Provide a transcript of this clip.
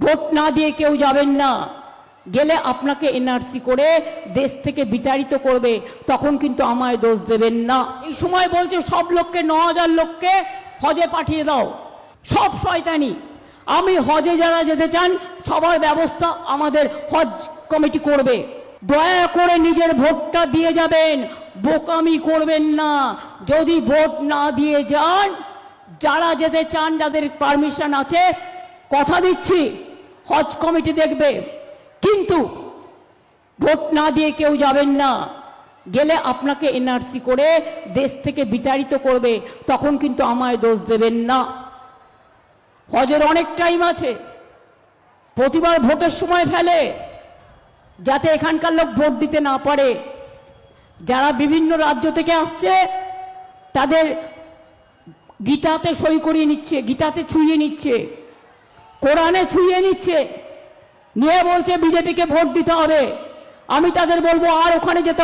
Vote না দিয়ে কেউ যাবেন না, গেলে আপনাকে এনআরসি করে দেশ থেকে বিতাড়িত করবে, তখন কিন্তু আমায় দোষ দেবেন না। এই সময় বলছে সব লোককে 9,000 লোককে হজে পাঠিয়ে দাও, সব শয়তানি। আমি হজে যারা যেতে চান সবার ব্যবস্থা আমাদের হজ কমিটি করবে। দয়া করে নিজের ভোটটা দিয়ে যাবেন, বোকামি করবেন না। যদি ভোট না দিয়ে যান, যারা যেতে চান, যাদের পারমিশন আছে, কথা দিচ্ছি হজ কমিটি দেখবে, কিন্তু ভোট না দিয়ে কেউ যাবেন না, গেলে আপনাকে এনআরসি করে দেশ থেকে বিতাড়িত করবে, তখন কিন্তু আমায় দোষ দেবেন না। হজের অনেক টাইম আছে, প্রতিবার ভোটের সময় ফেলে যাতে এখানকার লোক ভোট দিতে না পারে। যারা বিভিন্ন রাজ্য থেকে আসছে তাদের গীতাতে সই করিয়ে নিচ্ছে, গীতাতে ছুঁয়ে নিচ্ছে, কোরআনে ছুঁয়ে নিচ্ছে, নিয়ে বলছে বিজেপিকে ভোট দিতে হবে। আমি তাদের বলবো আর ওখানে যেতে